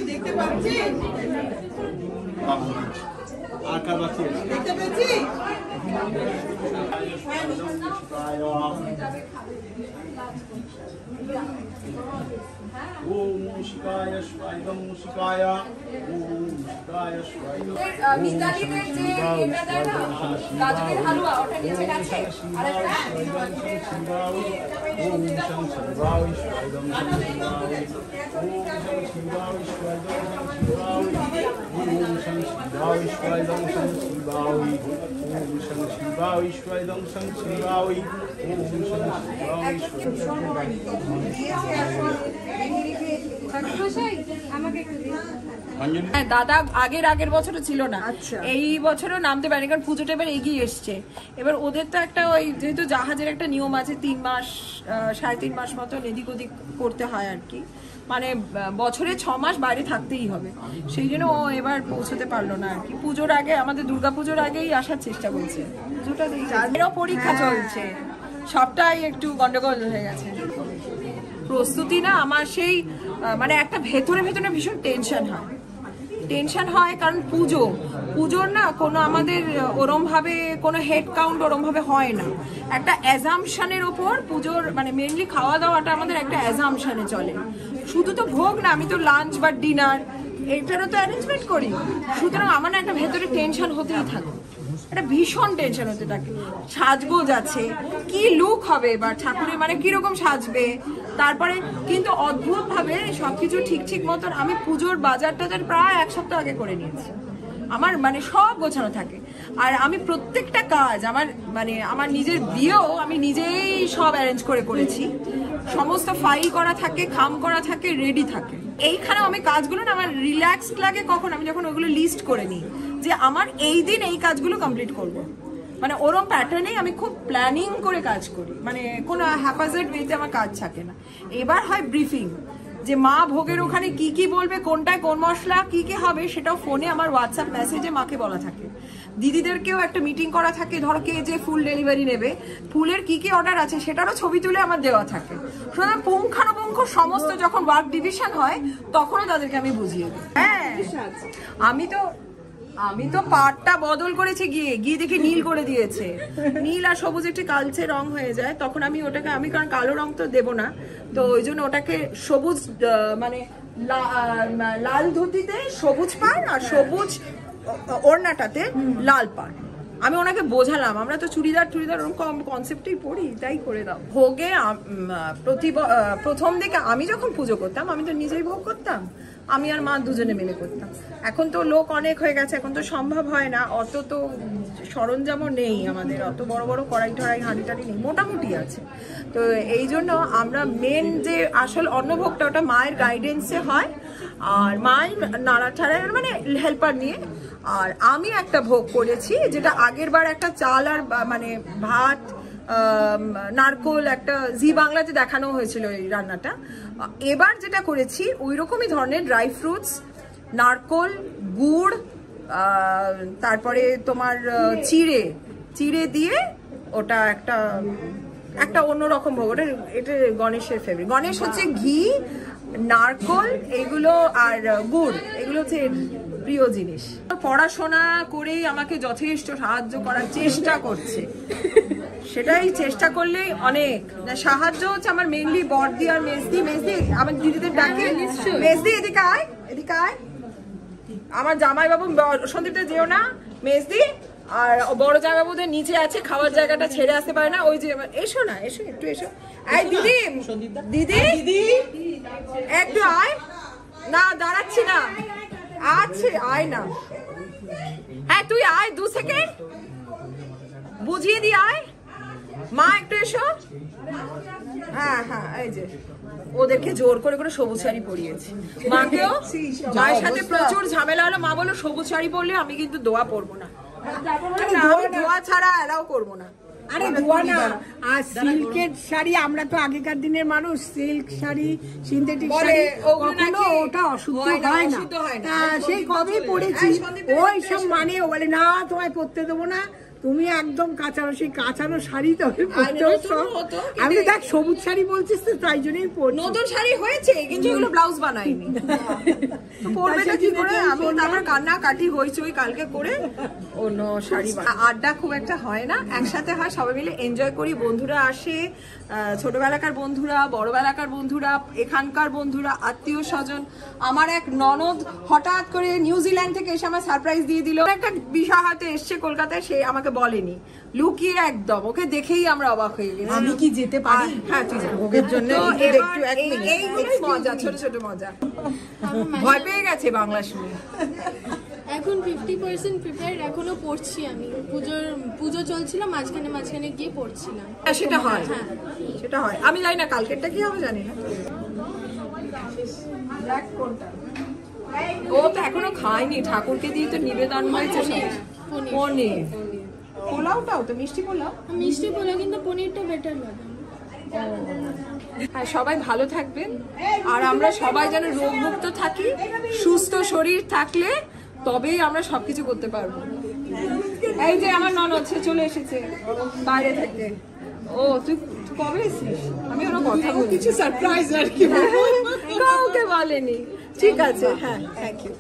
দেখতে পাচ্ছি আঁকা বাচ্চি দেখতে পেয়েছি। ওম শিকায় স্বাইদম শিকায় ওম শিকায় স্বাইদম মিতালিদের যে এটা দেয় না গাজরের হালুয়া ওটা নিচে গেছে আর ওম শং শিবায় স্বাইদম শিবায় ওম শং শিবায় স্বাইদম শিবায় ওম শং শিবায় স্বাইদম শিবায় ওম শং শিবায় স্বাইদম শিবায় ওম শং দাদা আগের বছরও ছিল না, এই বছরও নামতে পারেনি কারণ পুজোটা এবার এগিয়ে এসছে। এবার ওদের তো একটা ওই যেহেতু জাহাজের একটা নিয়ম আছে 3 মাস 3.5 মাস মতো এদিক ওদিক করতে হয় আর কি, মানে বছরে 6 মাস বাইরে থাকতেই হবে, সেই জন্য ও এবার পৌঁছতে পারলো না আর কি। পুজোর আগে আমাদের দুর্গাপুজোর আগেই আসার চেষ্টা করছে, পুজোটা তাদেরও পরীক্ষা চলছে, সবটাই একটু গন্ডগোল হয়ে গেছে। প্রস্তুতি না আমার সেই মানে একটা ভেতরে ভীষণ টেনশন হয় কারণ পুজোর না কোনো আমাদের ওরম ভাবে কোনো হেড কাউন্ট ওরম ভাবে হয় না, একটা অ্যাজাম্পশনের ওপর পুজোর মানে মেনলি খাওয়া দাওয়াটা আমাদের একটা অ্যাজাম্পশনে চলে। শুধু তো ভোগ না, আমি তো লাঞ্চ বা ডিনার এটারও তো অ্যারেঞ্জমেন্ট করি, সুতরাং আমার না একটা ভেতরে টেনশন হতেই থাকে, একটা ভীষণ টেনশন হতে থাকে। সাজগোজ আছে, কি লুক হবে বা ঠাকুরের মানে কিরকম সাজবে, তারপরে কিন্তু অদ্ভুত ভাবে সবকিছু ঠিক মতন আমি পুজোর বাজারটা প্রায় 1 সপ্তাহ আগে করে নিয়েছি, আমার মানে সব গোছানো থাকে। আর আমি প্রত্যেকটা কাজ আমার নিজের বিয়েও আমি নিজেই সব অ্যারেঞ্জ করেছি, সমস্ত ফাইল করা থাকে, খাম করা থাকে, রেডি থাকে। এইখানে আমি কাজগুলো না আমার রিল্যাক্স লাগে কখন আমি যখন ওগুলো লিস্ট করে নিই যে আমার এই দিন এই কাজগুলো কমপ্লিট করব, মানে ওরম প্যাটার্নেই আমি খুব প্ল্যানিং করে কাজ করি, মানে কোনো হ্যাপাজার্ড ওয়েতে আমার কাজ থাকে না। এবার হয় ব্রিফিং, যে মা ভোগের ওখানে কি বলবে, কোনটায় কোন মশলা কি হবে, সেটাও ফোনে আমার হোয়াটসঅ্যাপ মেসেজে মাকে বলা থাকে। দিদিদেরকেও একটা মিটিং করা থাকে, ধরো কে যে ফুল ডেলিভারি নেবে, ফুলের কি অর্ডার আছে সেটারও ছবি তুলে আমার দেওয়া থাকে। সুতরাং পুঙ্খানুপুঙ্খ সমস্ত যখন ওয়ার্ক ডিভিশন হয় তখনও তাদেরকে আমি বুঝিয়ে দিই। হ্যাঁ, আমি তো পাটটা বদল করেছি, গিয়ে দেখি নীল করে দিয়েছে, নীল আর সবুজ একটি কালচে রং হয়ে যায়, তখন আমি কারণ কালো রং তো দেবো না, তো ওই জন্য ওটাকে সবুজ মানে লাল ধুতিতে সবুজ পান আর সবুজ ওড়নাটাতে লাল পান। আমি ওনাকে বোঝালাম আমরা তো চুড়িদার ওরকম কনসেপ্টেই পড়ি, তাই করে দাও। ভোগে প্রথম দিকে আমি যখন পুজো করতাম আমি তো নিজেই ভোগ করতাম, আমি আর মা দুজনে মিলে করতাম। এখন তো লোক অনেক হয়ে গেছে, এখন তো সম্ভব হয় না, অত তো সরঞ্জামও নেই আমাদের, অত বড় কড়াই টড়াই হাঁড়ি টাড়ি নেই, মোটামুটি আছে। তো এই জন্য আমরা মেন যে আসল অন্নভোগটা ওটা মায়ের গাইডেন্সে হয়, আর মায়ের নাড়াচাড়া মানে হেল্পার নিয়ে। আর আমি একটা ভোগ করেছি যেটা আগের বার একটা চাল আর মানে ভাত নারকোল একটা জি বাংলাতে দেখানো হয়েছিল এই রান্নাটা, এবার যেটা করেছি ওই রকমই ধরনের ড্রাই ফ্রুটস, নারকোল, গুড়, তারপরে তোমার চিড়ে দিয়ে ওটা একটা অন্যরকম ভোগ। এটা গণেশের ফেভারিট, গণেশ হচ্ছে ঘি, নারকোল এগুলো আর গুড়, এগুলো হচ্ছে প্রিয় জিনিস। পড়াশোনা করেই আমাকে যথেষ্ট সাহায্য করার চেষ্টা করছে, সেটাই চেষ্টা করলেই অনেক সাহায্য হচ্ছে আমার। মেইনলি বড়দি আর মেজদি আমার দিদিদের ডাকে, মেজদি এদিকে আয়, আমার জামাইবাবু সন্দীপটা যেও না, মেজদি আর বড় জামাইবাবুদের নিচে আছে, খাওয়ার জায়গাটা ছেড়ে আসতে পারে না, ওই যে এসো একটু এসো। আয় দিদি একটু আয় না, দাঁড়াচ্ছি না, আছে আয় না, হ্যাঁ তুই আয় 2 সেকেন্ড বুঝিয়ে দি, আয় মা একটু এসো। হ্যাঁ এই যে ওদেরকে জোর করে সবুজ শাড়ি পরিয়েছি, মাকেও মায়ের সাথে প্রচুর ঝামেলা হলো, মা বললো সবুজ শাড়ি পরলে আমি কিন্তু দোয়া পরবো না, আমি দোয়া ছাড়া এলাও করবো না। আরে ধোয়া না, আর সিল্কের শাড়ি, আমরা তো আগেকার দিনের মানুষ, সিল্ক শাড়ি সিনথেটিক শাড়ি কখনো ওটা অশুদ্ধ হয় না, সেই কবেই পড়েছি, ওই সব মানে ও বলে না তোমায় পরতে দেবো না, তুমি একদম কাঁচানো, সেই কাঁচানো শাড়ি তবে আমি দেখ সবুজ শাড়ি বলছিস তো তাই জন্যই পরছি। নতুন শাড়ি হয়েছে কিন্তু এগুলো ব্লাউজ বানাইনি, পরবে না কি করে। আমি তারপর কান্না কাটি হইচই কালকে করে অন্য শাড়ি। আড্ডা খুব একটা হয় না, একসাথে হয়, সবাই মিলে এনজয় করি। বন্ধুরা আসে, ছোটবেলাকার বন্ধুরা, বড়বেলাকার বন্ধুরা, এখানকার বন্ধুরা, আত্মীয় স্বজন। আমার এক ননদ হঠাৎ করে নিউজিল্যান্ড থেকে এসে আমার সারপ্রাইজ দিয়ে দিল। একটা বিষয় হাতে এসছে কলকাতায়, সে আমাকে বলেনি, লুকিয়ে একদম, ওকে দেখেই আমরা অবাক হয়ে গেছি। আমি কি যেতে পারি? হ্যাঁ তুই ভোগের জন্য এইগুলোই মজা, ছোট ছোট মজা। ভয় পেয়ে গেছে বাংলা শুনে। এখন 50% প্রিপেয়ার, এখনো পড়ছি আমি। পুজো চলছিল, মাঝখানে গিয়ে পড়ছিলাম। সেটা হয়, সেটা হয়। আমি জানি না কালকেরটা কি হবে, জানি না। ও তো এখনো খায়নি, ঠাকুরকে দিয়ে তো নিবেদন হয়েছে পনির। পোলাওটাও তো মিষ্টি পোলাও, কিন্তু পনিরটা বেটার লাগে। হ্যাঁ, সবাই ভালো থাকবেন, আর আমরা সবাই যেন রোগমুক্ত থাকি। সুস্থ শরীর থাকলে তবেই আমরা সবকিছু করতে পারবো। এই যে আমার ননদ, সে চলে এসেছে বাইরে থেকে। ও তুই কবে এসেছিস? আমি ওরা কথা বলি, কিছু সারপ্রাইজ আর কি কাউকে বলেনি। ঠিক আছে, হ্যাঁ, থ্যাংক ইউ।